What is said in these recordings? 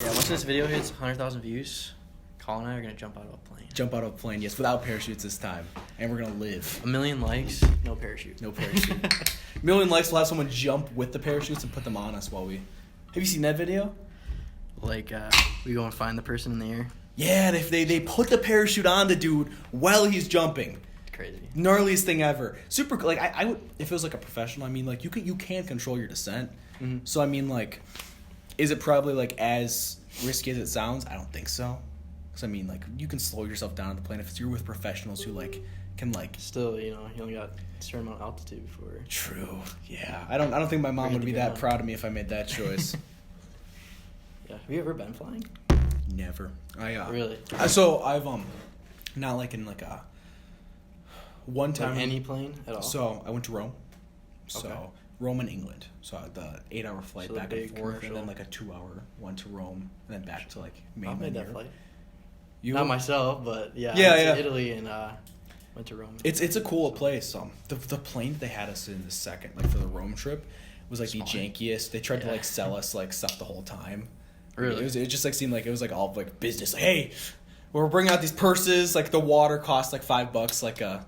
Yeah, once this video hits 100,000 views, Colin and I are going to jump out of a plane. Jump out of a plane, yes, without parachutes this time. And we're going to live. 1 million likes, no parachute. No parachute. 1 million likes, we'll have someone jump with the parachutes and put them on us while we... Have you seen that video? Like, we go and find the person in the air. Yeah, they put the parachute on the dude while he's jumping. Crazy. Gnarliest thing ever. Super, like, I would... If it was, like, a professional, I mean, like, you can control your descent. Mm-hmm. So, I mean, like... Is it probably, like, as risky as it sounds? I don't think so. Because, I mean, like, you can slow yourself down on the plane if you're with professionals who, like, can, like... Still, you know, you only got a certain amount of altitude before... True. Yeah. I don't think my mom would be that proud of me if I made that choice. Yeah. Have you ever been flying? Never. Really? So, I've, not, like, in, like, a... One time... Like any plane at all? So, I went to Rome. So... Okay. Rome and England. So the 8-hour flight So back and forth, commercial. and then like a 2-hour one to Rome, and then back to like I've mainland made that Europe. flight. You? Not myself, but yeah. Yeah, I went yeah. to Italy and went to Rome. It's a cool place. The plane that they had us in the second, like for the Rome trip, was like Small. the jankiest. They tried to Yeah. like sell us like stuff the whole time. Really? It just like seemed like it was like all like business. Like, hey, we're bringing out these purses. Like the water cost like $5, like a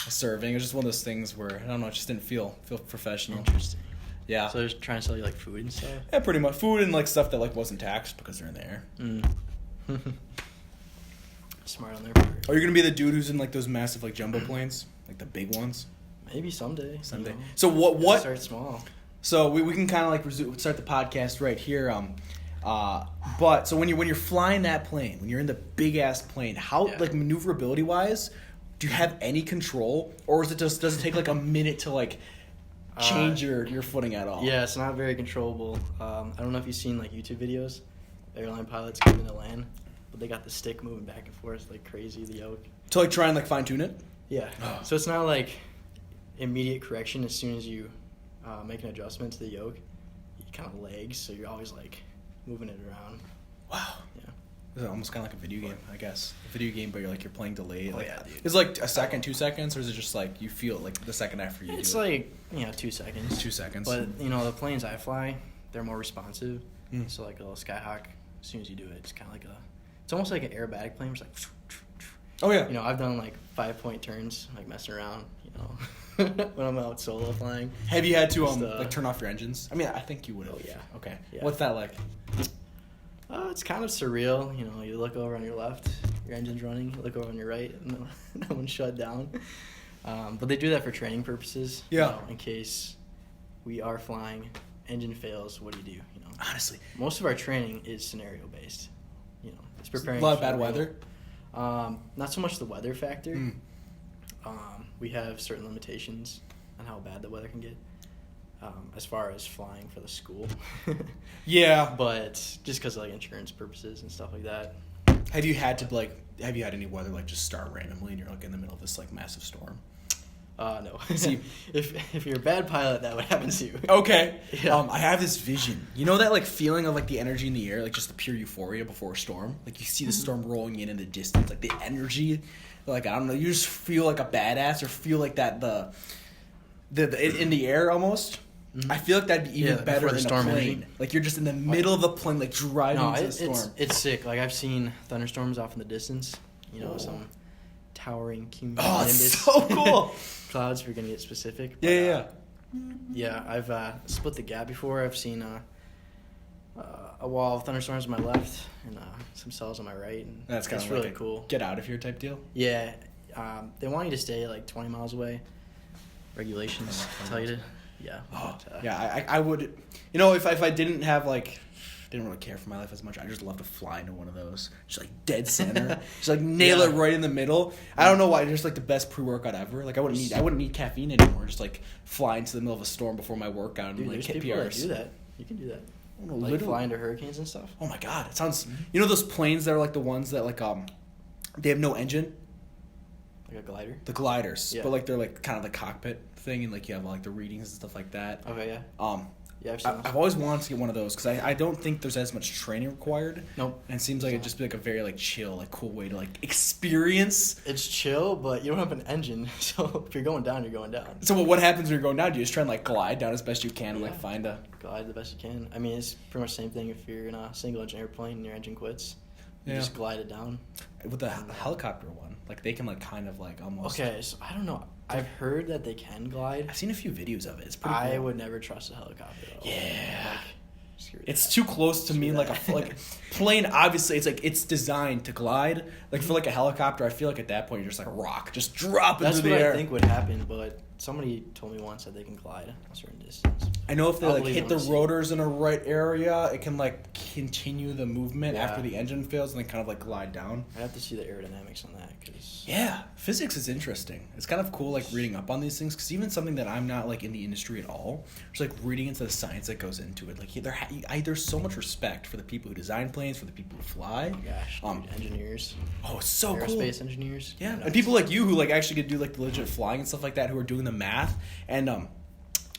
serving. It was just one of those things where I don't know. It just didn't feel professional. Interesting. Yeah. So they're just trying to sell you like food and stuff? Yeah, pretty much food and like stuff that like wasn't taxed because they're in the air. Smart on their part. Are you gonna be the dude who's in like those massive like jumbo planes, like the big ones? Maybe someday. Someday. You know? So what? Start small. So we can kind of like start the podcast right here. But so when you're flying that plane, when you're in the big ass plane, how like maneuverability wise, do you have any control, or is it just does it take like a minute to like change your footing at all? Yeah, it's not very controllable. I don't know if you've seen like YouTube videos, airline pilots coming to land, but they got the stick moving back and forth like crazy, the yoke. To like try and like fine tune it. Yeah. So it's not like immediate correction as soon as you make an adjustment to the yoke. You kind of lags, so you're always like moving it around. Wow. Yeah. It's almost kind of like a video game, I guess. A video game, but you're playing delayed. Oh, like, yeah, dude. Is it like a second, 2 seconds, or is it just like you feel it like the second after you It's do it? like 2 seconds. 2 seconds. But you know the planes I fly, they're more responsive. Mm. So like a little Skyhawk, as soon as you do it, it's kind of like it's almost like an aerobatic plane. It's like, Oh yeah. you know, I've done like 5-point turns, like messing around, you know, when I'm out solo flying. Have you had to Just, like turn off your engines? I mean, I think you would have. Oh, yeah. Okay. Yeah. What's that like? It's kind of surreal, you know. You look over on your left, your engine's running. You look over on your right, and no one's shut down. But they do that for training purposes. Yeah. You know, in case we are flying, engine fails, what do? You know. Honestly, Most of our training is scenario based. You know, it's preparing. a lot of for bad real. weather. Not so much the weather factor. Mm. We have certain limitations on how bad the weather can get. As far as flying for the school. Yeah. But just because of like insurance purposes and stuff like that. Have you had any weather like just start randomly and you're like in the middle of this like massive storm? No. See- if you're a bad pilot, that would happen to you. Okay. Yeah. I have this vision. You know that like feeling of like the energy in the air, like just the pure euphoria before a storm. Like you see the storm rolling in the distance, like the energy. Like I don't know, you just feel like a badass or feel like that the in the air almost. Mhm. I feel like that'd be even Yeah, better before the than storm a plane. energy. Like you're just in the middle of the plane, like driving No, into the storm. it's sick. Like I've seen thunderstorms off in the distance. You know, some towering cumulus Oh, it's so cool. clouds. If you're gonna get specific. But, Yeah. Yeah, I've split the gap before. I've seen a wall of thunderstorms on my left and some cells on my right. And That's kind of really like a cool. get out of here type deal. Yeah, they want you to stay like 20 miles away. Regulations tell you to. Yeah. Oh, but, yeah, I would, you know, if I didn't have like, didn't really care for my life as much, I'd just love to fly into one of those, just like dead center, just like nail it right in the middle. I don't know why, just like the best pre-workout ever. Like I wouldn't need caffeine anymore. Just like fly into the middle of a storm before my workout and Dude, like there's hit people that PRs. do that. You can do that. Oh, no, Like literally. fly into hurricanes and stuff. Oh my god, it sounds. You know those planes that are like the ones that like they have no engine, Like a glider. the gliders, Yeah. but like they're like kind of the cockpit thing, and like you have like the readings and stuff like that. Okay, yeah. Yeah, I've seen those. I've always wanted to get one of those because I don't think there's as much training required. Nope. And it seems like it'd just be like a very like chill, like cool way to like experience. It's chill, but you don't have an engine, so if you're going down, you're going down. So what happens when you're going down? Do you just try and like glide down as best you can and like Yeah. find a... Glide the best you can. I mean, it's pretty much the same thing if you're in a single engine airplane and your engine quits. You Yeah. just glide it down. With the helicopter one, like they can like kind of like almost... Okay, so I don't know. I've heard that they can glide. I've seen a few videos of it. It's pretty cool. I would never trust a helicopter at all. Yeah. Like, screw It's that. too close to me. Screw Like that. a like plane. Obviously, it's like it's designed to glide. Like for like a helicopter, I feel like at that point you're just like a rock, just drop That's into what the air. I think would happen, but somebody told me once that they can glide a certain distance. I know if they I'll like believe hit it the when I see it. rotors in a right area, it can like continue the movement Yeah. after the engine fails and then kind of like glide down. I have to see the aerodynamics on that because Yeah, physics is interesting. It's kind of cool like reading up on these things because even something that I'm not like in the industry at all, just like reading into the science that goes into it. Like there's so much respect for the people who design planes, for the people who fly. oh gosh, dude, engineers, Oh, it's so cool. aerospace engineers. Yeah, nuts. and people like you who like actually could do like the legit flying and stuff like that, who are doing the math and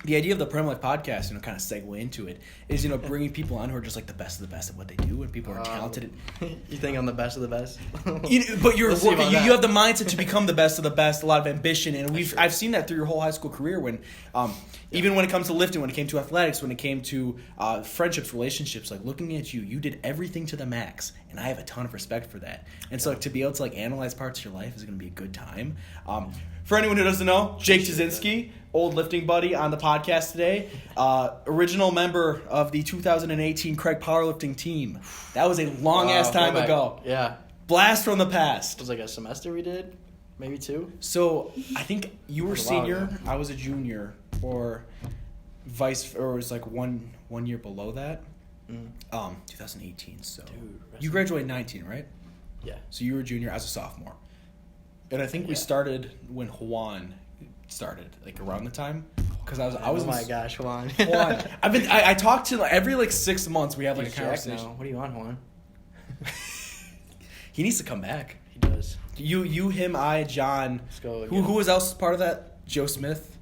the idea of the PRIMLLIFE podcast, kind of segue into it, is bringing people on who are just like the best of the best at what they do, and people are talented. You think I'm the best of the best? But you're We'll see working. about You that. have the mindset to become the best of the best. A lot of ambition, and That's true. I've seen that through your whole high school career. When even when it comes to lifting, when it came to athletics, when it came to friendships, relationships, like looking at you, you did everything to the max, and I have a ton of respect for that. And so to be able to like analyze parts of your life is going to be a good time. For anyone who doesn't know, Jake Toczynski, old lifting buddy on the podcast today, original member of the 2018 Craig powerlifting team. That was a long ass time back. ago. Yeah, Blast from the it past. was like a semester we did, maybe 2. So I think you were That was a while senior, ago. I was a junior, or it was like one year below that. 2018. So Dude, you graduated 19, right? Yeah. So you were a junior as a sophomore, and I think we Yeah. started when Juan started, like around the time, because I was Oh in my gosh, Juan. Juan. I talked to every like 6 months we have like He's a Jack conversation. now. What do you want, Juan? He needs to come back. He does. You, him, I, John. Let's go. Who was else part of that? Joe Smith.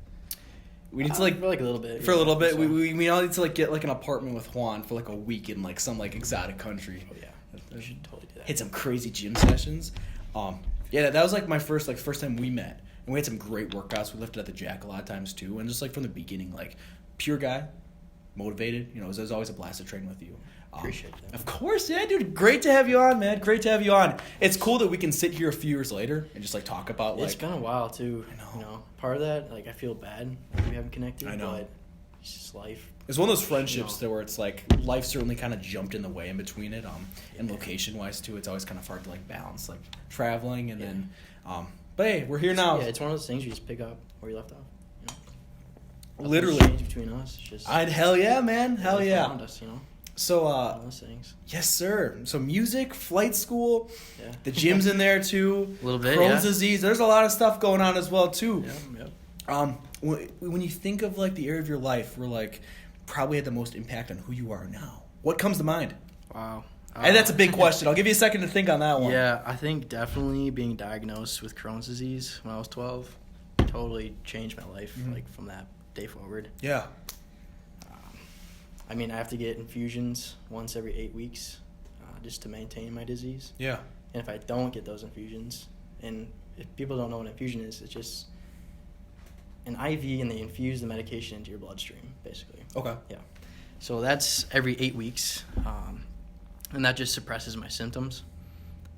We need to like for like a little bit. for a little bit. So- We all need to like get like an apartment with Juan for like a week in like some like exotic country. Oh yeah, we should totally do that. Hit some crazy gym sessions. Yeah, that was like my first time we met, and we had some great workouts. We lifted at the Jack a lot of times too, and just like from the beginning, like pure guy, motivated. It was always a blast to train with you. Appreciate that. Of course, yeah, dude. Great to have you on, man. Great to have you on. It's cool that we can sit here a few years later and just like talk about like. It's been a while too. I know. Part of that, like I feel bad that we haven't connected. I know. But it's just life. It's one of those friendships No. that where it's like life certainly kind of jumped in the way in between it, and location wise too. It's always kind of hard to like balance like traveling and then, but hey, we're here now. Yeah, it's one of those things you just pick up where you left off. Nothing's Literally. changed between us. It's just Hell yeah, man. Hell life yeah. around us, So all those things. yes sir. So music, flight school, Yeah. the gym's in there too. A little bit. Crohn's yeah. disease. There's a lot of stuff going on as well too. Yep. When you think of like the area of your life where like probably had the most impact on who you are now, what comes to mind? Wow. And that's a big question. I'll give you a second to think on that one. Yeah, I think definitely being diagnosed with Crohn's disease when I was 12 totally changed my life, like from that day forward. Yeah. I mean, I have to get infusions once every 8 weeks just to maintain my disease. Yeah. And if I don't get those infusions, and if people don't know what an infusion is, it's just an IV and they infuse the medication into your bloodstream, basically. Okay. Yeah. So that's every 8 weeks. And that just suppresses my symptoms.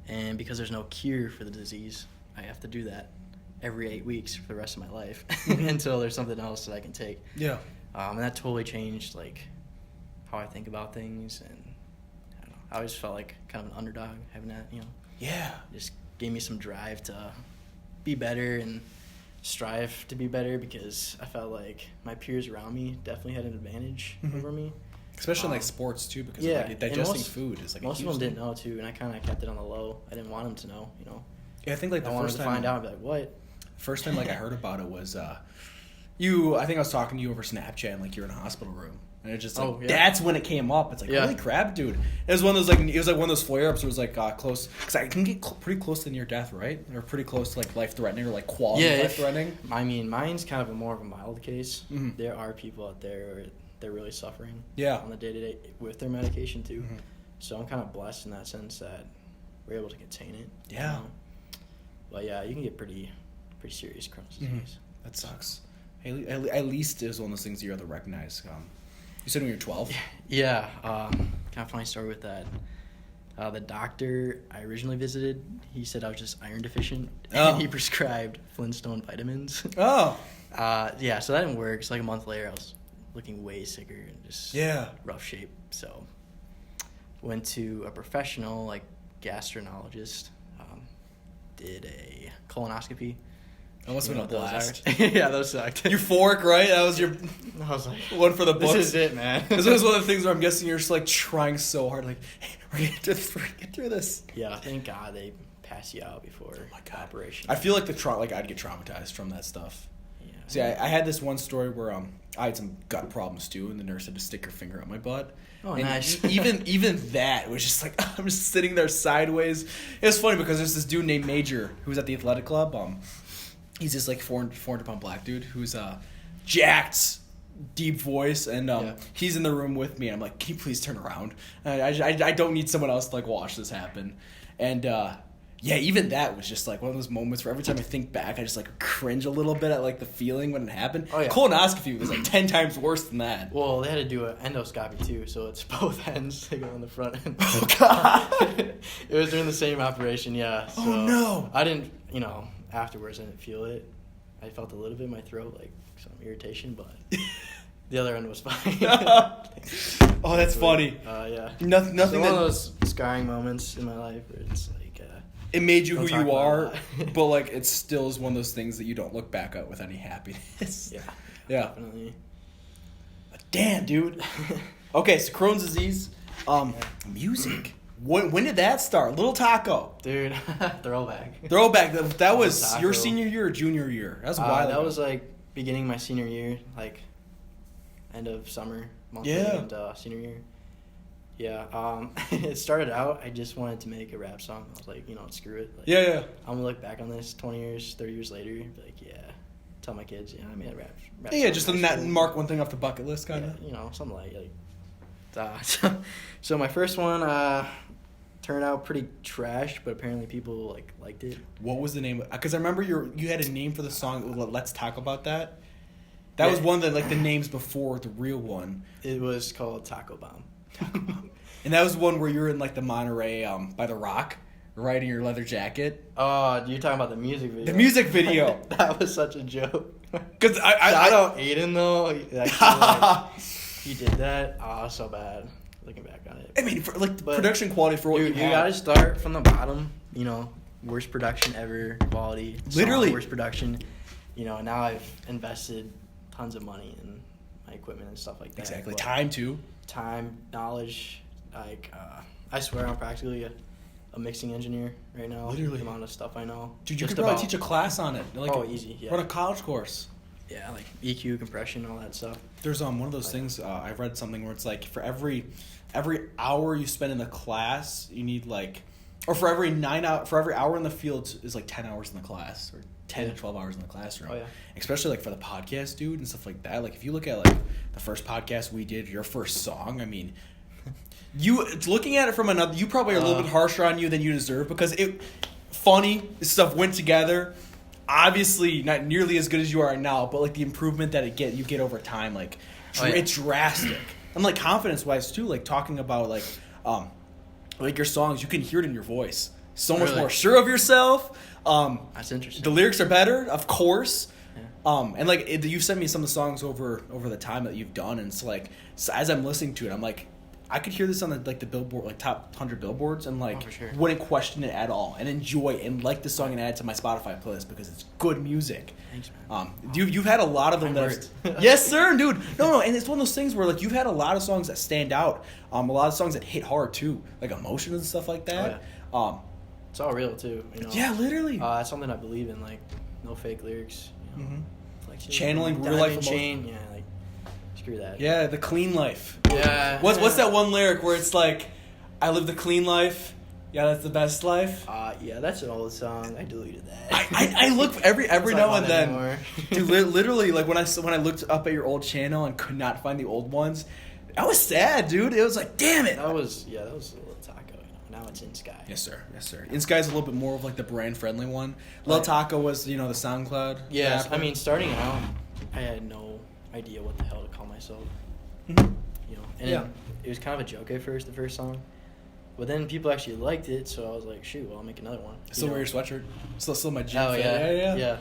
And because there's no cure for the disease, I have to do that every 8 weeks for the rest of my life until there's something else that I can take. Yeah. And that totally changed, like, how I think about things. And I don't know, I always felt like kind of an underdog having that, Yeah. just gave me some drive to be better and strive to be better because I felt like my peers around me definitely had an advantage over me. Especially in like sports too, because Yeah, like, and digesting most- food is like Most a of huge them thing. didn't know too, and I kind of kept it on the low. I didn't want them to know, Yeah, I think like the I wanted first to time find out, I'd be like, what? First time like I heard about it was I think I was talking to you over Snapchat and like you're in a hospital room. And it's just like Oh, yeah. that's when it came up. It's like Yeah. holy crap, dude! It was one of those one of those flare ups. It was like close because I can get pretty close to near death, right? Or pretty close to like life threatening or like quality life threatening. I mean, mine's kind of more of a mild case. Mhm. There are people out there where they're really suffering. Yeah. On the day-to-day with their medication too. Mm-hmm. So I'm kind of blessed in that sense that we're able to contain it. Yeah. You know? But yeah, you can get pretty serious Crohn's disease. Mm-hmm. That sucks. At least it was one of those things you had to recognize. You said when you were 12? Yeah. Kind of funny story with that. The doctor I originally visited, he said I was just iron deficient, and he prescribed Flintstone vitamins. Oh. Yeah, so that didn't work. So like a month later, I was looking way sicker and just rough shape. So went to a professional, like gastroenterologist, did a colonoscopy. That must have been a blast. Yeah, those sucked. Euphoric, right? That was your I was like, one for the books. This is it, man. This was one of the things where I'm guessing you're just like trying so hard, like, hey, we're gonna get through this. Yeah, thank God they pass you out before operation. I feel like I'd get traumatized from that stuff. Yeah. See, I had this one story where I had some gut problems too, and the nurse had to stick her finger up my butt. Oh, and nice. even that was just like I'm just sitting there sideways. It was funny because there's this dude named Major who was at the athletic club. He's this like 400-pound black dude who's jacked, deep voice, and he's in the room with me. And I'm like, can you please turn around? I don't need someone else to like watch this happen. And even that was just like one of those moments where every time I think back, I just like cringe a little bit at like the feeling when it happened. Oh, yeah. Colonoscopy was like 10 times worse than that. Well, they had to do an endoscopy too, so it's both ends. They go on the front end. Oh God! It was during the same operation, yeah. So oh no! I didn't, afterwards I didn't feel it. I felt a little bit in my throat, like some irritation, but the other end was fine. Oh, that's funny. Yeah. Nothing. It's one of those scarring moments in my life where it's like. It made you who you are, but like it still is one of those things that you don't look back at with any happiness. Yeah. Definitely. Damn, dude. Okay, so Crohn's disease, music. When did that start? Little Taco. Dude, throwback. That was your senior year or junior year? That was a while ago. That was like beginning my senior year, like end of summer, month and senior year. Yeah, it started out, I just wanted to make a rap song. I was like, screw it. Like, yeah. I'm going to look back on this 20 years, 30 years later, be like, tell my kids, I made a rap yeah, song. Just mark one thing off the bucket list, kind of. Yeah, something like so my first one turned out pretty trash, but apparently people, liked it. What was the name? Because I remember you had a name for the song, Let's Talk About That. That was one of the names before the real one. It was called Taco Bomb. And that was one where you were in the Monterey by the Rock, riding your leather jacket. Oh, you're talking about the music video. The music video. That was such a joke. Because I don't Aiden though. He did that. Oh, so bad. Looking back on it. I mean, production quality for what you gotta start from the bottom. Worst production ever. Quality. Literally worst production. Now I've invested tons of money in my equipment and stuff like that. Exactly. Time too. Time, knowledge, I swear I'm practically a mixing engineer right now. Literally. The amount of stuff I know. Dude, you could probably teach a class on it. Easy, yeah. Run a college course. Yeah, like EQ, compression, all that stuff. There's one of those things, I've read something where it's like for every hour you spend in the class, you need or for every hour in the field is 10 hours in the class, or 10 to 12 hours in the classroom. Oh, yeah. Especially for the podcast, dude, and stuff like that. If you look at the first podcast we did, your first song, I mean, looking at it from another, you probably are a little bit harsher on you than you deserve, because funny stuff went together. Obviously not nearly as good as you are now, but the improvement that you get over time, it's drastic. And confidence wise too, talking about your songs, you can hear it in your voice. So much more sure of yourself. That's interesting. The lyrics are better, of course. Yeah. And you've sent me some of the songs over the time that you've done, and so as I'm listening to it, I'm I could hear this on the Billboard, top 100 billboards, and for sure. Wouldn't question it at all, and enjoy it, and like the song and add it to my Spotify playlist because it's good music. Thanks, man. You've had a lot of them yes, sir, dude. No, and it's one of those things where you've had a lot of songs that stand out, a lot of songs that hit hard too, emotions and stuff like that. Oh, yeah. It's all real too, Yeah, literally. That's something I believe in, no fake lyrics. Channeling real life emotion. Yeah, screw that. Yeah, the clean life. Yeah. What's that one lyric where it's I live the clean life, Yeah, that's the best life. Yeah, that's an old song. I deleted that. I look every now and then. Anymore. Dude, literally, like when I looked up at your old channel and could not find the old ones, I was sad, dude. It was like, damn it. That was a little taco. Now it's In Sky. Yes, sir. In Sky's a little bit more of like the brand friendly one. Lil Taco was, the SoundCloud. Yes, rapper. I mean, starting out, I had no idea what the hell to call myself. Mhm. And Yeah. it was kind of a joke at first, the first song. But then people actually liked it, so I was like, shoot, well, I'll make another one. Still wear your sweatshirt. Still my gym. Oh, fit. yeah.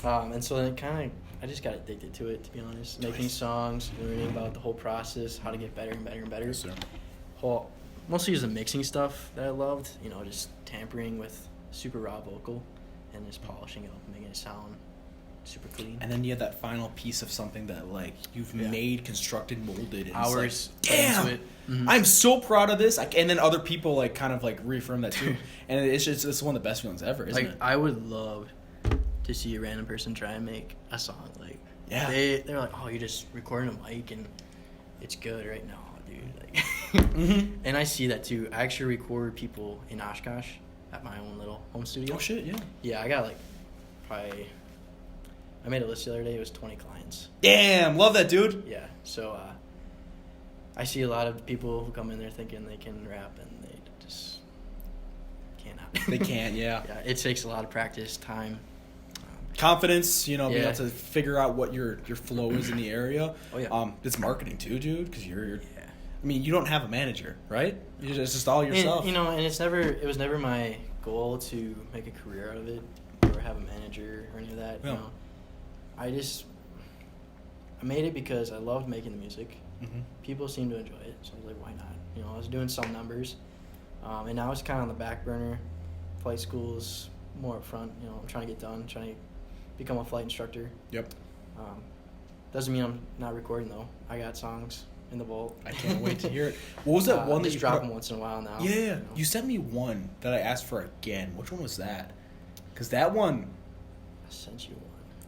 And so then I just got addicted to it, to be honest. Nice. Making songs, learning about the whole process, how to get better and better and better. Yes, sir. Mostly just the mixing stuff that I loved, just tampering with super raw vocal and just polishing it up and making it sound super clean. And then you have that final piece of something that like you've made, constructed, molded, and hours. It's like, damn, Mm-hmm. I'm so proud of this. And then other people like kind of like reaffirm that too. And it's one of the best feelings ever, isn't it? I would love to see a random person try and make a song. Like, yeah, they're like, oh, you're just recording a mic and it's good right now, dude. Like, mm-hmm. And I see that too. I actually record people in Oshkosh at my own little home studio. Oh shit, yeah. Yeah, I got like probably. I made a list the other day. It was 20 clients. Damn, love that, dude. Yeah, so I see a lot of people who come in there thinking they can rap and they just cannot. They can't, yeah. Yeah, it takes a lot of practice, time. Confidence, being Yeah. able to figure out what your flow is in the area. Oh yeah. It's marketing too, dude, because you're. Yeah. I mean, you don't have a manager, right? It's just all yourself. And, and it was never my goal to make a career out of it or have a manager or any of that. Yeah. I made it because I loved making the music. Mm-hmm. People seemed to enjoy it, so I was like, why not? I was doing some numbers, and now it's kind of on the back burner. Flight school's more up front. I'm trying to get done, trying to become a flight instructor. Yep. Doesn't mean I'm not recording though. I got songs in the vault. I can't wait to hear it. What was that one that just you drop them once in a while now? Yeah, you sent me one that I asked for again. Which one was that? Because that one, I sent you one.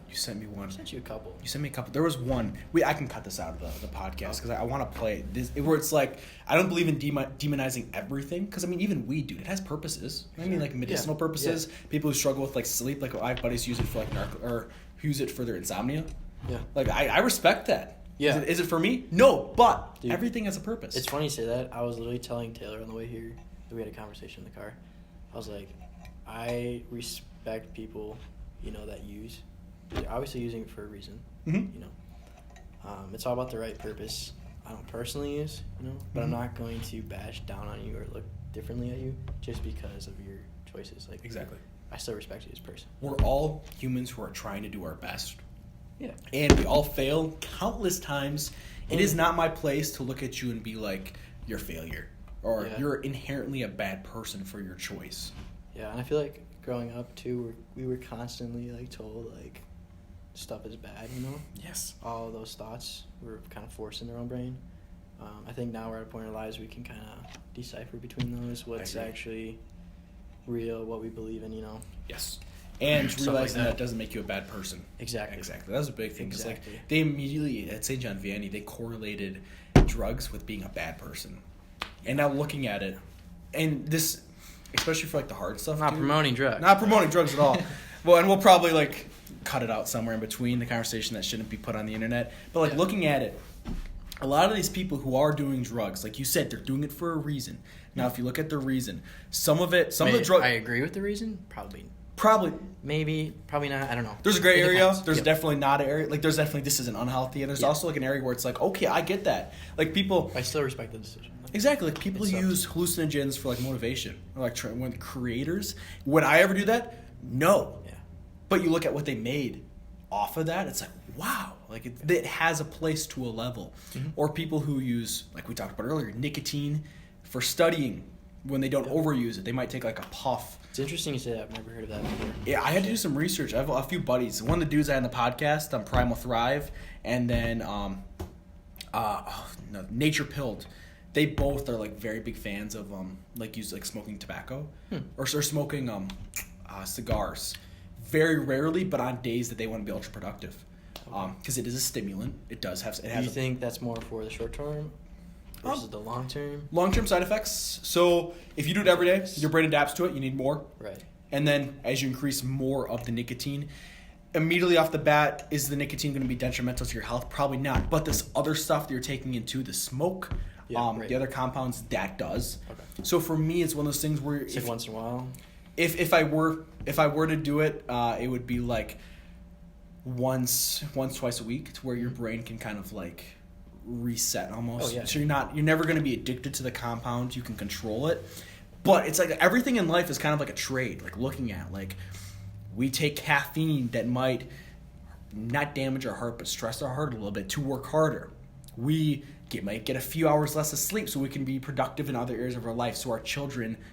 you sent me one. I sent you a couple. You sent me a couple. There was one. I can cut this out of the podcast because I want to play this. Where it's like I don't believe in demonizing everything because I mean even weed, dude, it has purposes. I mean like medicinal purposes. Yeah. People who struggle with like sleep, like I have buddies use it for like or use it for their insomnia. Yeah. Like I respect that. Yeah. Is it for me? No, but dude, everything has a purpose. It's funny you say that. I was literally telling Taylor on the way here that we had a conversation in the car. I was like, I respect people, that use. They're obviously using it for a reason. Mm-hmm. It's all about the right purpose. I don't personally use, but I'm not going to bash down on you or look differently at you just because of your choices. Like exactly. I still respect you as a person. We're all humans who are trying to do our best. Yeah. And we all fail countless times. It is not my place to look at you and be like, you're a failure. Or you're inherently a bad person for your choice. Yeah, and I feel like growing up, too, we were constantly, told, stuff is bad, Yes. All of those thoughts were kind of forced in their own brain. I think now we're at a point in our lives we can kind of decipher between those, what's actually real, what we believe in, Yes. And realizing like that doesn't make you a bad person. Exactly. That was a big thing. Because Exactly. they immediately, at St. John Vianney, they correlated drugs with being a bad person. And now looking at it, and this, especially for the hard stuff. Not promoting drugs. Not promoting drugs at all. Well, and we'll probably cut it out somewhere in between the conversation that shouldn't be put on the internet. But looking at it, a lot of these people who are doing drugs, like you said, they're doing it for a reason. Now, if you look at the reason, some of the drugs. I agree with the reason. Probably. Maybe. Probably not. I don't know. There's a gray area. Depends. There's definitely not an area. There's definitely this isn't unhealthy, and there's also an area where it's okay, I get that. People. I still respect the decision. Exactly. People use hallucinogens for motivation, or when creators. Would I ever do that? No. Yeah. But you look at what they made off of that, it's wow. It has a place to a level. Mm-hmm. Or people who use, like we talked about earlier, nicotine for studying. When they don't overuse it, they might take a puff. It's interesting you say that. I've never heard of that before. Yeah, I had to do some research. I have a few buddies. One of the dudes I had on the podcast, PRIMLLIFE, and then Nature Pilled. They both are very big fans of smoking tobacco or smoking cigars. Very rarely, but on days that they want to be ultra productive, because it is a stimulant. It does have. Do you think that's more for the short term, versus the long-term? Long-term side effects. So if you do it every day, your brain adapts to it. You need more. Right. And then as you increase more of the nicotine, immediately off the bat, is the nicotine going to be detrimental to your health? Probably not. But this other stuff that you're taking into the smoke, the other compounds, that does. Okay. So for me, it's one of those things where it's like once in a while. If I were to do it, it would be like once, twice a week, to where your brain can kind of like reset almost. Oh, yeah. So you're never going to be addicted to the compound. You can control it. But it's like everything in life is kind of like a trade. Like looking at like we take caffeine that might not damage our heart but stress our heart a little bit to work harder. We might get a few hours less of sleep so we can be productive in other areas of our life, so our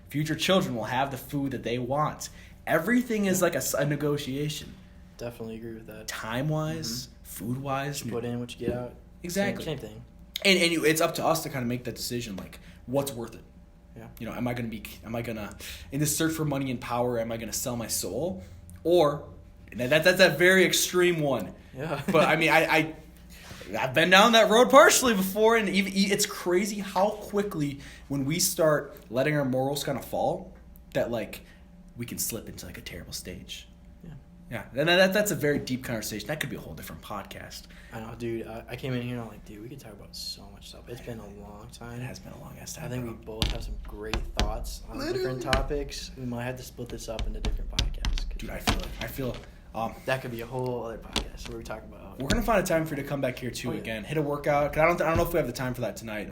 future children will have the food that they want. Everything is like a negotiation. Definitely agree with that. Time-wise, food-wise. What you put in, what you get out. Exactly. Same thing. And it's up to us to kind of make that decision, like, what's worth it? Yeah. You know, am I gonna, in this search for money and power, am I gonna sell my soul? Or, that's a very extreme one. Yeah. But I mean, I've been down that road partially before, and it's crazy how quickly when we start letting our morals kind of fall, that like we can slip into like a terrible stage. Yeah, and that's a very deep conversation. That could be a whole different podcast. I know, dude. I came in here and I'm like, dude, we could talk about so much stuff. It's been a long time. It has been a long ass time. I think we both have some great thoughts on different topics. We might have to split this up into different podcasts. Dude, I feel that could be a whole other podcast where we talk about. We're gonna find a time for you to come back here too again. Hit a workout. 'Cause I don't know if we have the time for that tonight.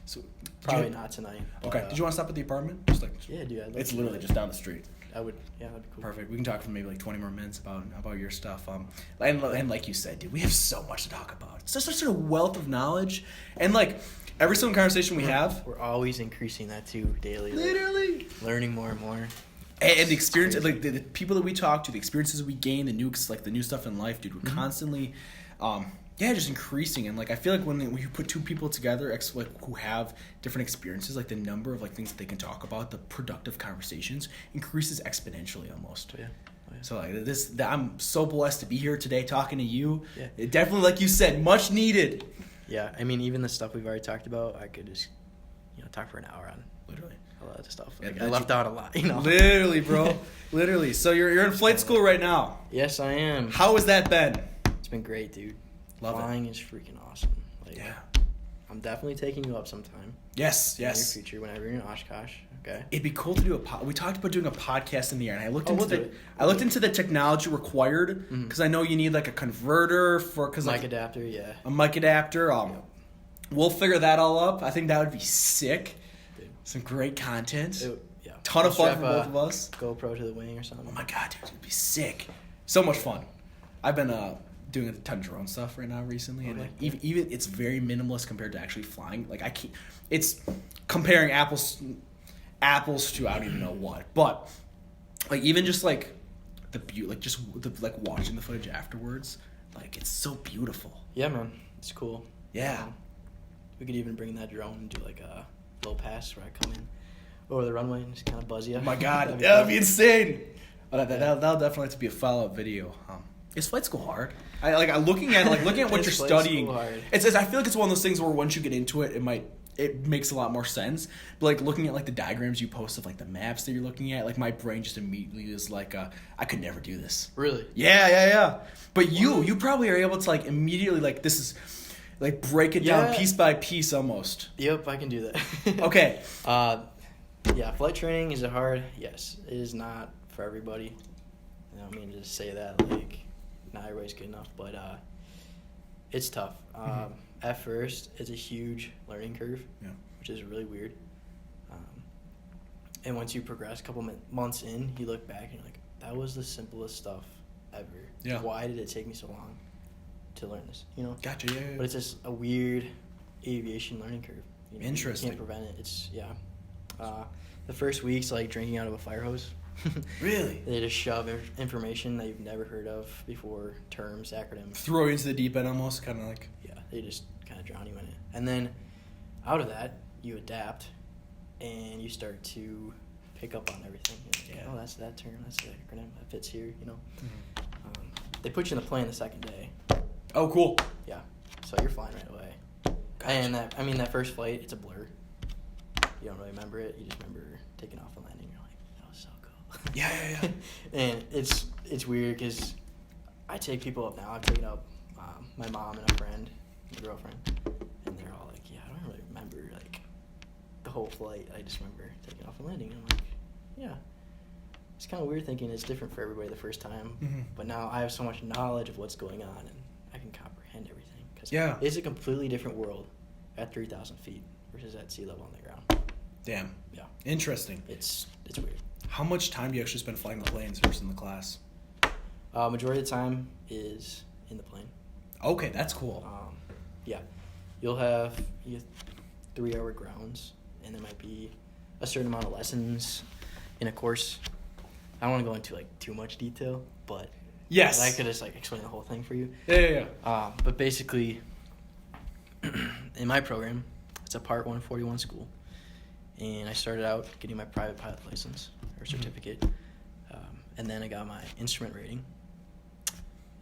So probably not tonight. Okay. Did you want to stop at the apartment? Just like yeah, dude. It's literally just down the street. That'd be cool. Perfect. We can talk for maybe like 20 more minutes about your stuff. And like you said, dude, we have so much to talk about. It's such a wealth of knowledge, and like every single conversation we have, we're always increasing that too daily. Literally like, learning more and more. And the experience, like the people that we talk to, the experiences we gain, the new stuff in life, dude. We're constantly, just increasing. And like I feel like when you put two people together, who have different experiences, like the number of like things that they can talk about, the productive conversations increases exponentially almost. Oh, yeah. So like I'm so blessed to be here today talking to you. Yeah. It definitely, like you said, much needed. Yeah, I mean, even the stuff we've already talked about, I could just talk for an hour on. Literally. A lot of stuff. Like, I left out a lot, you know. Literally, bro. Literally. So you're in flight school right now. Yes, I am. How has that been? It's been great, dude. Flying is freaking awesome. Like, yeah. I'm definitely taking you up sometime. Yes. In your future, whenever you're in Oshkosh. Okay. It'd be cool to do we talked about doing a podcast in the air, and I looked into the technology required because I know you need like a converter mic adapter, yeah. A mic adapter. We'll figure that all up. I think that would be sick. Dude. Some great content. Yeah. Ton of fun for both of us. GoPro to the wing or something. Oh my god, dude, it'd be sick. So much fun. I've been doing a ton of drone stuff right now recently, and like even it's very minimalist compared to actually flying. Like it's comparing apples to I don't even know what, but like even just like the beauty, like just like watching the footage afterwards, like it's so beautiful. Yeah, man, it's cool. Yeah. We could even bring that drone and do like a low pass where I come in over the runway and just kind of buzz you. Oh my god, that'd be insane. That'll definitely have to be a follow-up video. Is flight school hard? Looking at what you're studying. I feel like it's one of those things where once you get into it, it makes a lot more sense. But like looking at like the diagrams you post of like the maps that you're looking at, like my brain just immediately is like, I could never do this. Really? Yeah. But you probably are able to like immediately like this is like break it down piece by piece almost. Yep, I can do that. Okay. Yeah, flight training, is it hard? Yes, it is not for everybody. I don't mean to just say that like not everybody's good enough, but it's tough. At first, it's a huge learning curve, which is really weird. And once you progress a couple months in, you look back and you're like, that was the simplest stuff ever. Yeah. Why did it take me so long to learn this? You know? Gotcha, yeah. But it's just a weird aviation learning curve. You know? Interesting. You can't prevent it. It's, the first week's like drinking out of a fire hose. Really? They just shove information that you've never heard of before, terms, acronyms. Throw you into the deep end almost, kind of like. Yeah, they just kind of drown you in it. And then out of that, you adapt and you start to pick up on everything. You're like, oh, that's that term, that's the acronym, that fits here, you know. They put you in the plane the second day. Oh, cool. Yeah, so you're flying right away. And that first flight, it's a blur. You don't really remember it. You just remember taking off and landing. You're like, that was so cool. Yeah. And it's weird because I take people up now. I've taken up my mom and a friend, my girlfriend, and they're all like, yeah, I don't really remember like the whole flight. I just remember taking off and landing. And I'm like, yeah. It's kind of weird thinking it's different for everybody the first time. Mm-hmm. But now I have so much knowledge of what's going on, and I can comprehend everything. Cause it's a completely different world at 3,000 feet versus at sea level on the ground. Damn. Yeah. Interesting. It's weird. How much time do you actually spend flying the planes versus in the class? Majority of the time is in the plane. Okay, that's cool. Yeah. You'll have 3-hour grounds, and there might be a certain amount of lessons in a course. I don't want to go into like too much detail, but yes, I could just like explain the whole thing for you. Yeah. But basically, in my program, it's a Part 141 school, and I started out getting my private pilot license or certificate, and then I got my instrument rating,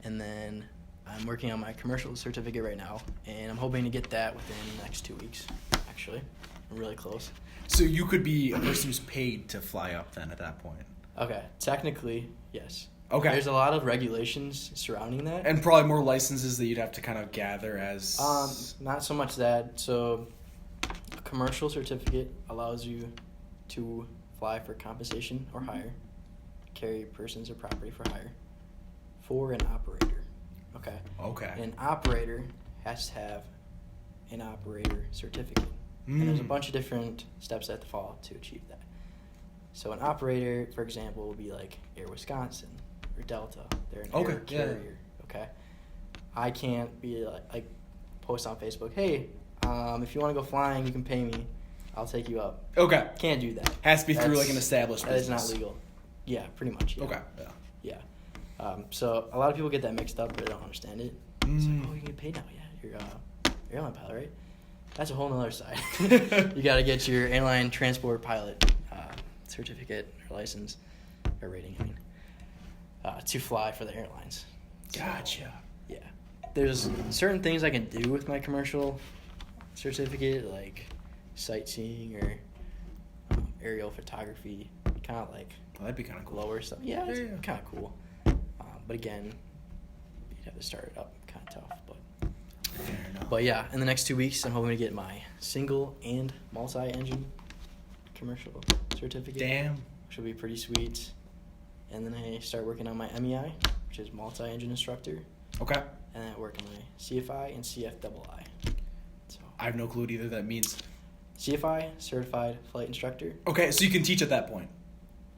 and then I'm working on my commercial certificate right now, and I'm hoping to get that within the next 2 weeks. Actually, I'm really close. So you could be a person who's paid to fly up then at that point. Okay, technically, yes. Okay. There's a lot of regulations surrounding that. And probably more licenses that you'd have to kind of gather as... Not so much that. So a commercial certificate allows you to fly for compensation or hire, carry persons or property for hire, for an operator. Okay. An operator has to have an operator certificate. And there's a bunch of different steps that have to follow to achieve that. So an operator, for example, will be like Air Wisconsin or Delta. They're an air carrier. Okay. I can't be like post on Facebook, hey, if you want to go flying, you can pay me. I'll take you up. Okay. Can't do that. Has to be through like an established business. That is not legal. Yeah, pretty much. Yeah. Okay. Yeah. So a lot of people get that mixed up, but they don't understand it. It's like, oh, you get paid now. Yeah, you're airline pilot, right? That's a whole nother side. You got to get your airline transport pilot certificate or license or rating, to fly for the airlines. Gotcha. Yeah. There's certain things I can do with my commercial certificate, like sightseeing or aerial photography, kind of like that'd be kind of cool. Lower stuff. Yeah, it's kind of cool. But again, you'd have to start it up kind of tough. But yeah, in the next 2 weeks, I'm hoping to get my single and multi-engine commercial certificate. Damn. Which will be pretty sweet. And then I start working on my MEI, which is multi-engine instructor. Okay. And then I work on my CFI and CFII. So I have no clue what either that means. CFI, Certified Flight Instructor. Okay, so you can teach at that point.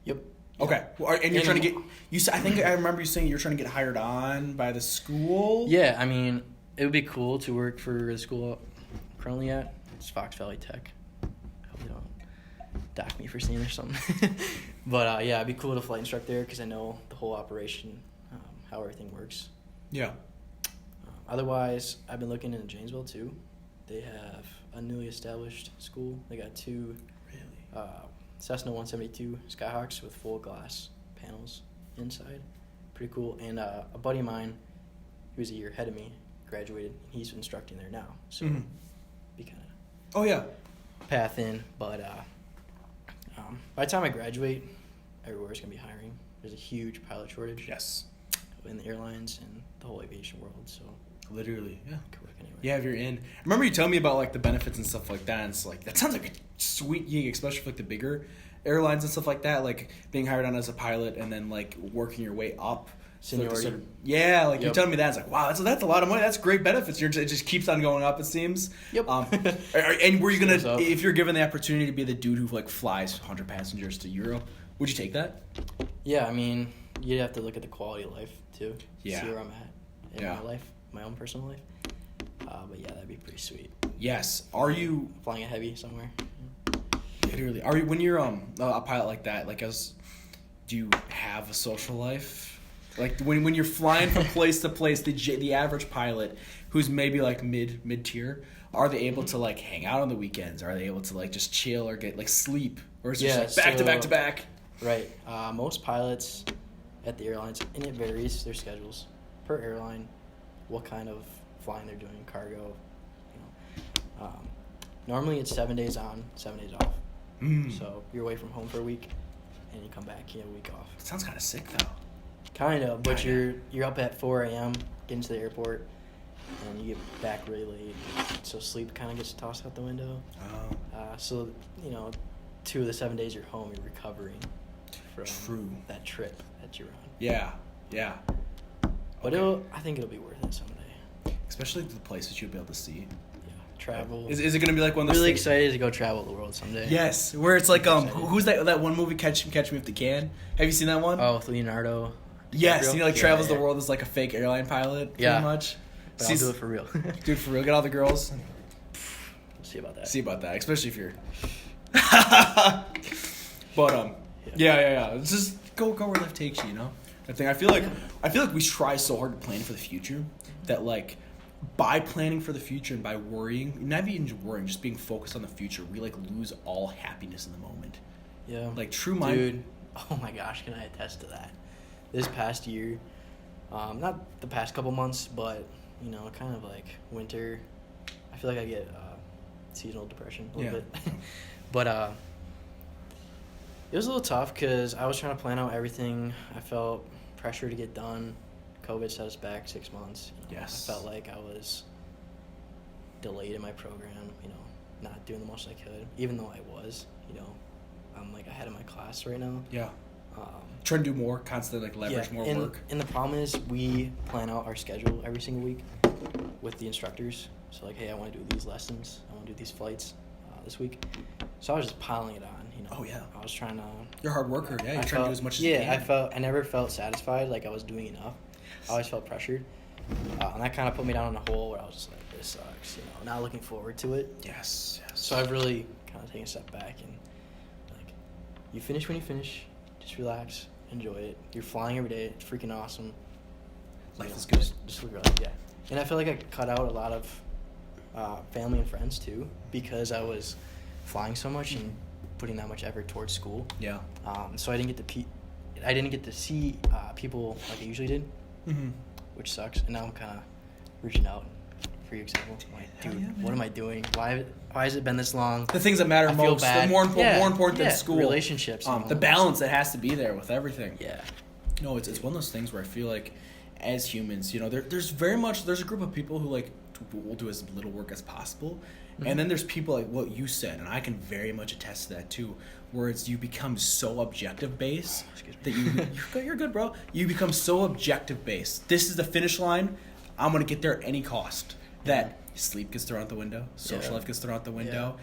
Yep. Okay, and you're trying to get you. I think I remember you saying you're trying to get hired on by the school. Yeah, I mean, it would be cool to work for the school I'm currently at. It's Fox Valley Tech. I hope you don't dock me for saying or something. But yeah, it'd be cool to flight instruct there because I know the whole operation, how everything works. Yeah. Otherwise, I've been looking into Janesville too. They have a newly established school. They got 2 Cessna 172 Skyhawks with full glass panels inside. Pretty cool. And a buddy of mine, who was a year ahead of me, graduated. He's instructing there now. So be kind of path in. But by the time I graduate, everywhere's going to be hiring. There's a huge pilot shortage. Yes. In the airlines and the whole aviation world. So literally, yeah. Could work anywhere. Yeah, if you're in. I remember you telling me about like the benefits and stuff like that. And it's like that sounds like a sweet gig, especially for like the bigger airlines and stuff like that. Like being hired on as a pilot and then like working your way up. Seniority. You're telling me that. It's like, wow, that's a lot of money. That's great benefits. It just keeps on going up, it seems. Yep. And were you going to, if you're given the opportunity to be the dude who like flies 100 passengers to Europe, would you take that? Yeah, I mean, you'd have to look at the quality of life too. Yeah. See where I'm at in my life, my own personal life. But yeah, that'd be pretty sweet. Yes. Are you flying a heavy somewhere? Literally. Are you when you're a pilot like that? Like, do you have a social life? Like when you're flying from place to place, the average pilot who's maybe like mid tier, are they able to like hang out on the weekends? Are they able to like just chill or get like sleep, or is it just like back to back to back? Right. Most pilots at the airlines, and it varies their schedules per airline, what kind of flying they're doing, cargo, Normally it's 7 days on, 7 days off. Mm. So you're away from home for a week, and you come back, you have a week off. It sounds kind of sick though. Kind of, but you're up at 4 a.m., getting to the airport, and you get back really late. So sleep kind of gets tossed out the window. Oh. So, 2 of the 7 days you're home, you're recovering from that trip that you're on. Yeah. But Okay. I think it'll be worth it someday. Especially the places you'll be able to see. Yeah, travel. Is it going to be like one of those Really things? excited to go travel the world someday. Yes, where it's like Excited. who's that one movie Catch Me If You Can? Have you seen that one? Oh, with Leonardo. Yes, he travels Yeah. the world as like a fake airline pilot, pretty Yeah. much. But I'll do it for real. Dude, for real, get all the girls. See about that. See about that, especially if you're. But yeah. It's just go where life takes you, That thing. I feel like we try so hard to plan for the future that like by planning for the future and by worrying, not even just worrying, just being focused on the future, we like lose all happiness in the moment. Yeah. Like true mind. Dude, oh my gosh, can I attest to that? This past year, not the past couple months, but kind of like winter. I feel like I get seasonal depression a little bit, but it was a little tough because I was trying to plan out everything. I felt pressure to get done. COVID set us back 6 months. Yes. I felt like I was delayed in my program. Not doing the most I could, even though I was. I'm like ahead of my class right now. Yeah. Trying to do more, constantly like leverage more work. And the problem is we plan out our schedule every single week with the instructors. So like, hey, I want to do these lessons. I want to do these flights this week. So I was just piling it on. Oh yeah. I was trying to. You're a hard worker. Yeah, you're trying to do as much as you can. Yeah, I never felt satisfied. Like I was doing enough. I always felt pressured, and that kind of put me down in a hole where I was just like, this sucks. Not looking forward to it. Yes. So I've really kind of taken a step back and like, you finish when you finish. Just relax, enjoy it. You're flying every day. It's freaking awesome. Life is good. Just look around, yeah. And I feel like I cut out a lot of family and friends too because I was flying so much and putting that much effort towards school. Yeah. So I didn't get to see people like I usually did, which sucks. And now I'm kind of reaching out. For example, I'm like, dude, what am I doing? Why has it been this long? The things that matter I feel most, bad. more important than school. Relationships. The balance that has to be there with everything. Yeah. It's one of those things where I feel like as humans, there's a group of people who like will do as little work as possible. And then there's people like what you said, and I can very much attest to that too, where you become so objective based that you're good, bro. You become so objective based. This is the finish line. I'm gonna get there at any cost. That sleep gets thrown out the window, social life gets thrown out the window,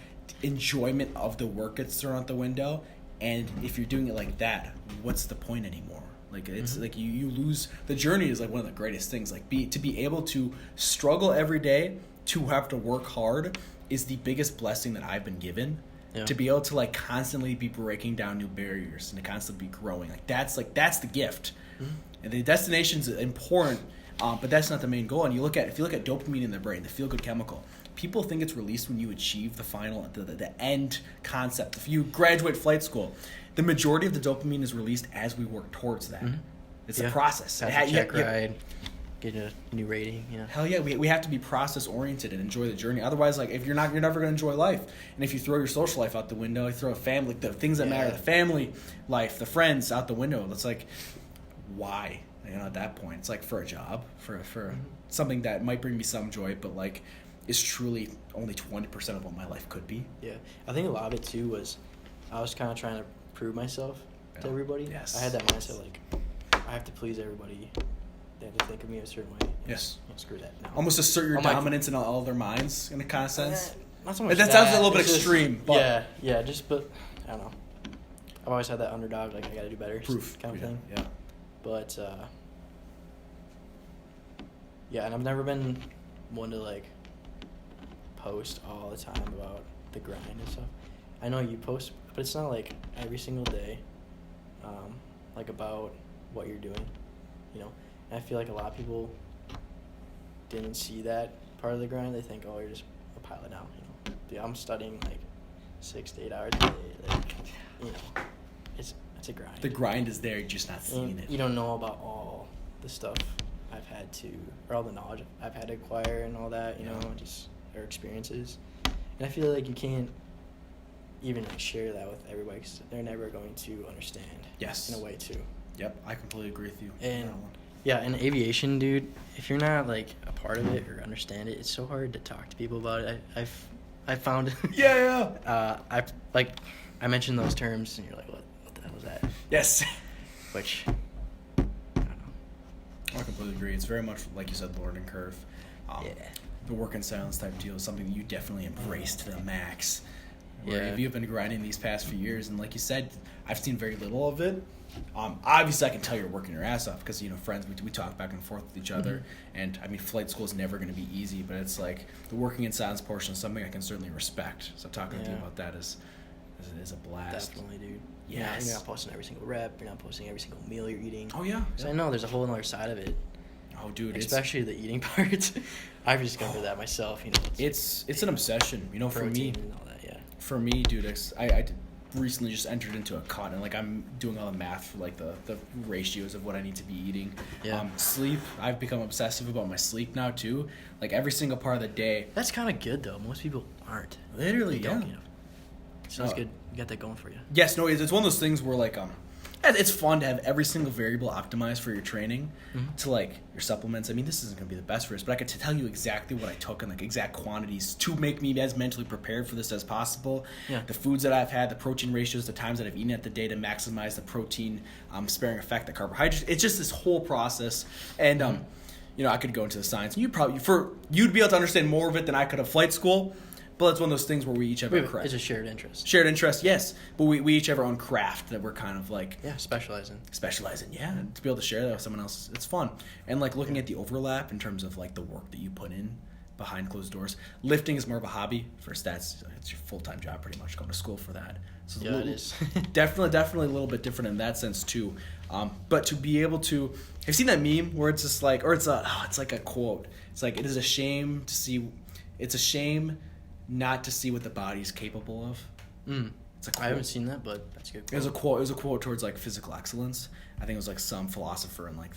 enjoyment of the work gets thrown out the window, and if you're doing it like that, what's the point anymore? Like it's like you lose the journey is like one of the greatest things. Like to be able to struggle every day, to have to work hard is the biggest blessing that I've been given. Yeah. To be able to like constantly be breaking down new barriers and to constantly be growing, that's the gift. And the destination's important. But that's not the main goal. And if you look at dopamine in the brain, the feel-good chemical, people think it's released when you achieve the final, the end concept. If you graduate flight school, the majority of the dopamine is released as we work towards that. It's a process. Pass a check ride, get a new rating. Hell yeah, we have to be process-oriented and enjoy the journey. Otherwise, like if you're never going to enjoy life. And if you throw your social life out the window, you throw a family, the things that matter, the family life, the friends out the window. It's like, why? At that point, it's like for a job, for something that might bring me some joy, but like is truly only 20% of what my life could be. Yeah, I think a lot of it too was I was kind of trying to prove myself to everybody. Yes. I had that mindset like I have to please everybody. They have to think of me a certain way. Yes. Screw that. No. Almost assert your dominance in all their minds in a kind of sense. Not so much. That sounds a little bit extreme. But but I don't know. I've always had that underdog, like I got to do better, proof kind of thing. Yeah. But and I've never been one to like post all the time about the grind and stuff. I know you post, but it's not like every single day, like about what you're doing, And I feel like a lot of people didn't see that part of the grind. They think, oh, you're just a pilot now, Dude, I'm studying like 6 to 8 hours a day. Like, it's a grind. The grind is there, you're just not seeing it. You don't know about all the stuff I've had to, or all the knowledge I've had to acquire and all that, just our experiences. And I feel like you can't even like share that with everybody because they're never going to understand. Yes. In a way too. Yep, I completely agree with you. And yeah, in aviation, dude, if you're not like a part of it or understand it, it's so hard to talk to people about it. I found yeah. I mentioned those terms and you're like, what the hell was that? Yes. Which I don't know. I completely agree. It's very much like you said, the learning curve. Yeah. The work in silence type deal is something that you definitely embrace to the max. Yeah. If you've been grinding these past few years, and like you said, I've seen very little of it. Obviously, I can tell you're working your ass off because, friends, we talk back and forth with each other. And, flight school is never going to be easy, but it's like the working in silence portion is something I can certainly respect. So talking to you about that is a blast. Definitely, dude. Yes. You're not posting every single rep. You're not posting every single meal you're eating. Oh, yeah. So I know there's a whole other side of it. Oh, dude. Especially the eating part. I've discovered that myself. It's an obsession. For me. And all that, yeah. For me, dude, I recently just entered into a cut, and I'm doing all the math for the ratios of what I need to be eating. Yeah. Sleep, I've become obsessive about my sleep now too. Like every single part of the day. That's kind of good though. Most people aren't. Literally, They don't, So it's good. You got that going for you. Yes, no, it's one of those things where it's fun to have every single variable optimized for your training to your supplements. This isn't going to be the best for us, but I could tell you exactly what I took and exact quantities to make me as mentally prepared for this as possible. Yeah. The foods that I've had, the protein ratios, the times that I've eaten at the day to maximize the protein sparing effect, the carbohydrates. It's just this whole process. And, I could go into the science. And you'd be able to understand more of it than I could at flight school. But it's one of those things where we each have our craft. It's a shared interest. Shared interest, yes. But we each have our own craft that we're kind of specializing, yeah. To be able to share that with someone else, it's fun. And looking at the overlap in terms of the work that you put in behind closed doors. Lifting is more of a hobby. For stats, it's your full-time job pretty much, going to school for that. So it is. definitely a little bit different in that sense too. But to be able to, have you seen that meme where it's just it's like a quote. It's like, it is a shame to see, it's a shame not to see what the body is capable of. It's a quote. I haven't seen that, but that's good. It was a quote towards physical excellence. I think it was some philosopher in the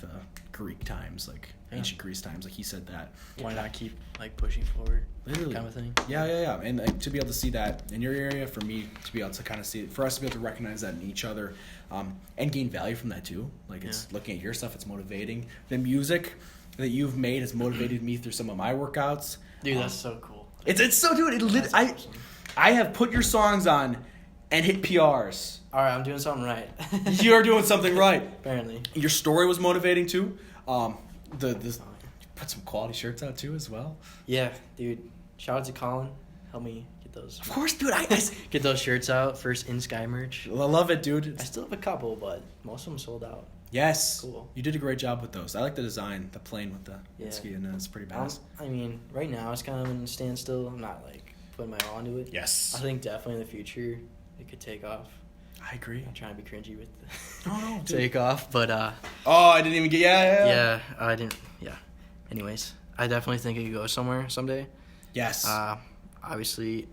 Greek times, ancient Greece times. He said that. Why not keep pushing forward? Literally. Kind of thing. Yeah. And to be able to see that in your area, for me to be able to kind of see it, for us to be able to recognize that in each other, and gain value from that too. It's looking at your stuff, it's motivating. The music that you've made has motivated me through some of my workouts. Dude, that's so cool. It's so, dude. Awesome. I have put your songs on and hit PRs. All right, I'm doing something right. You're doing something right. Apparently. Your story was motivating too. Put some quality shirts out too as well. Yeah, dude. Shout out to Colin. Help me get those. Of course, dude. I get those shirts out. First in Sky merch. I love it, dude. I still have a couple, but most of them sold out. Yes. Cool. You did a great job with those. I like the design, the plane with the ski, and it's pretty badass. Right now it's kind of in a standstill. I'm not putting my all into it. Yes. I think definitely in the future it could take off. I agree. I'm trying to be cringy with the no, take off, but I didn't even get Yeah, I didn't. Yeah. Anyways, I definitely think it could go somewhere someday. Yes. Obviously,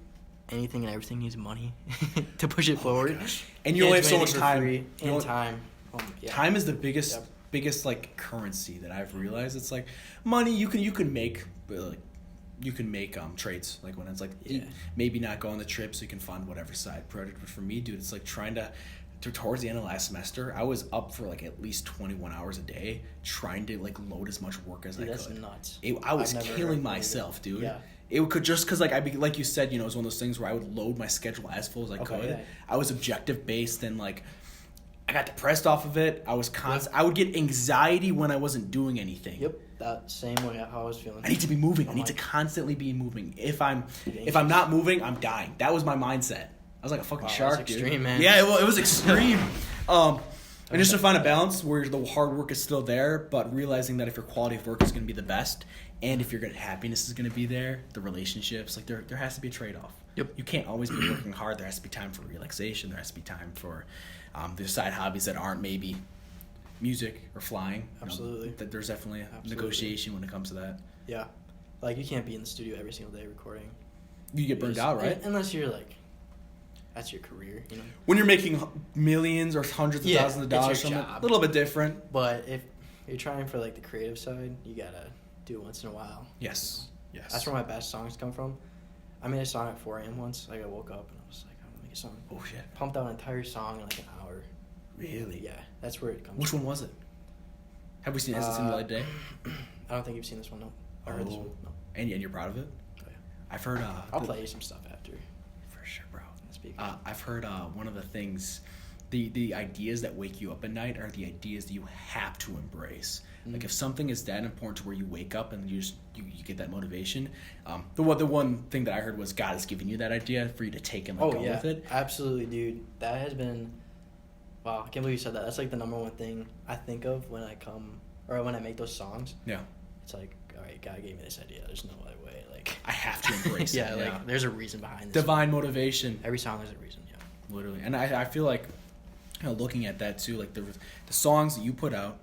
anything and everything needs money to push it forward. And you only have so much time. Time. Time is the biggest currency that I've realized. It's money you can make, but you can make trades when it's maybe not go on the trip so you can fund whatever side project. But for me, dude, it's trying to towards the end of last semester, I was up for at least 21 hours a day trying to load as much work as I could. That's nuts. I was killing myself, dude. Yeah. It could just because I'd be like you said, it was one of those things where I would load my schedule as full as I could. Yeah. I was objective based and I got depressed off of it. I was I would get anxiety when I wasn't doing anything. Yep, that same way how I was feeling. I need to be moving. I need to constantly be moving. If I'm not moving, I'm dying. That was my mindset. I was like a fucking shark, dude. Extreme, man. Yeah, well, it was extreme. And just to find a balance where the hard work is still there, but realizing that if your quality of work is going to be the best, and if your happiness is going to be there, the relationships, there has to be a trade-off. Yep. You can't always be working hard. There has to be time for relaxation. There has to be time for the side hobbies that aren't maybe music or flying. Absolutely. There's definitely a negotiation when it comes to that. Yeah. You can't be in the studio every single day recording. You get burned out, right? Unless you're that's your career, When you're making millions or hundreds of thousands of dollars from it, a little bit different. But if you're trying for the creative side, you gotta do it once in a while. Yes. That's where my best songs come from. I made a song at 4 a.m. once. Like I woke up and I was like, I'm gonna make a song. Oh shit! Pumped out an entire song in like an hour. Really? Yeah, that's where it comes. Which from. one was it? Has it seen the light of day? I don't think you've seen this one. No. I heard this one. No. And you're proud of it? Oh yeah. I've heard. I'll play you some stuff after. For sure, bro. Speak. I've heard one of the things, the ideas that wake you up at night are the ideas that you have to embrace. Like if something is that important to where you wake up and you get that motivation. The one thing that I heard was God has given you that idea for you to take and go with it. Absolutely, dude. That has been. Wow, I can't believe you said that. That's like the number one thing I think of when I make those songs. Yeah. It's like, all right, God gave me this idea. There's no other way. Like I have to embrace it. Yeah, like there's a reason behind this. Divine motivation. Every song has a reason. Yeah. Literally, and I feel like, looking at that too, like the songs that you put out,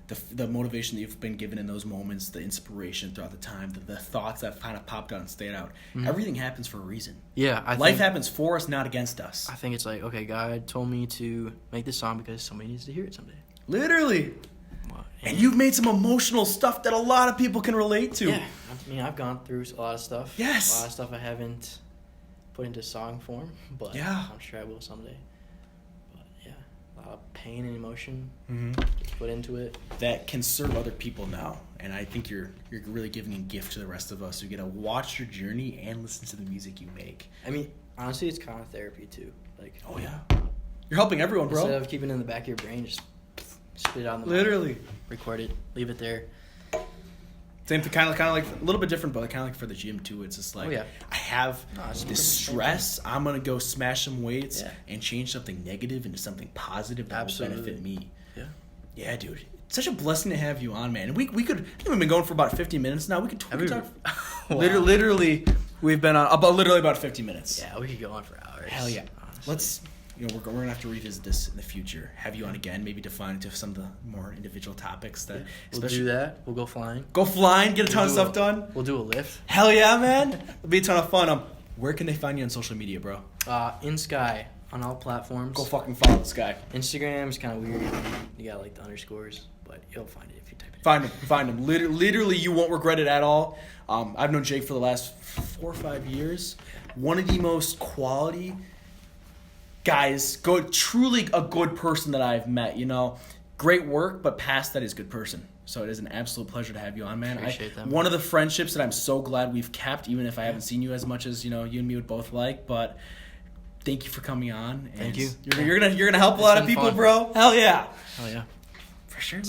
the motivation that you've been given in those moments, the inspiration throughout the time, the thoughts that kind of popped out and stayed out. Mm-hmm. Everything happens for a reason. Yeah, life happens for us, not against us. I think it's like, okay, God told me to make this song because somebody needs to hear it someday. Literally. Wow. And you've made some emotional stuff that a lot of people can relate to. Yeah, I mean, I've gone through a lot of stuff. Yes. A lot of stuff I haven't put into song form, but yeah. I'm sure I will someday. But yeah, a lot of pain and emotion mm-hmm. put into it. That can serve other people now. And I think you're really giving a gift to the rest of us who get to watch your journey and listen to the music you make. I mean, honestly, it's kind of therapy too. Like, oh yeah, you're helping everyone, bro. Instead of keeping it in the back of your brain, just spit it out in the literally mic, record it, leave it there. Same thing, kind of like a little bit different, but kind of like for the gym too. It's just like I have this stress. I'm gonna go smash some weights and change something negative into something positive that will benefit me. Yeah, dude. It's such a blessing to have you on, man. And we could. I think we've been going for about 50 minutes now. We could talk. Wow. Literally, we've been on about 50 minutes. Yeah, we could go on for hours. Hell yeah. Honestly. Let's. We're gonna have to revisit this in the future. Have you on again? Maybe define into some of the more individual topics that. We'll do that. We'll go flying. Go flying. Get a ton of stuff done. We'll do a lift. Hell yeah, man! It'll be a ton of fun. Where can they find you on social media, bro? In Sky on all platforms. Go fucking follow this guy. Instagram's kind of weird. You got like the underscores, but you'll find it if you type it in. Find him. Literally, you won't regret it at all. I've known Jake for the last 4 or 5 years. One of the most quality guys, truly a good person that I've met. You know, great work, but past that is good person. So it is an absolute pleasure to have you on, man. Appreciate that. One of the friendships that I'm so glad we've kept, even if I haven't seen you as much as you and me would both like. But thank you for coming on. Thank you. You're gonna help a lot of people, bro. Hell yeah. Hell yeah. For sure.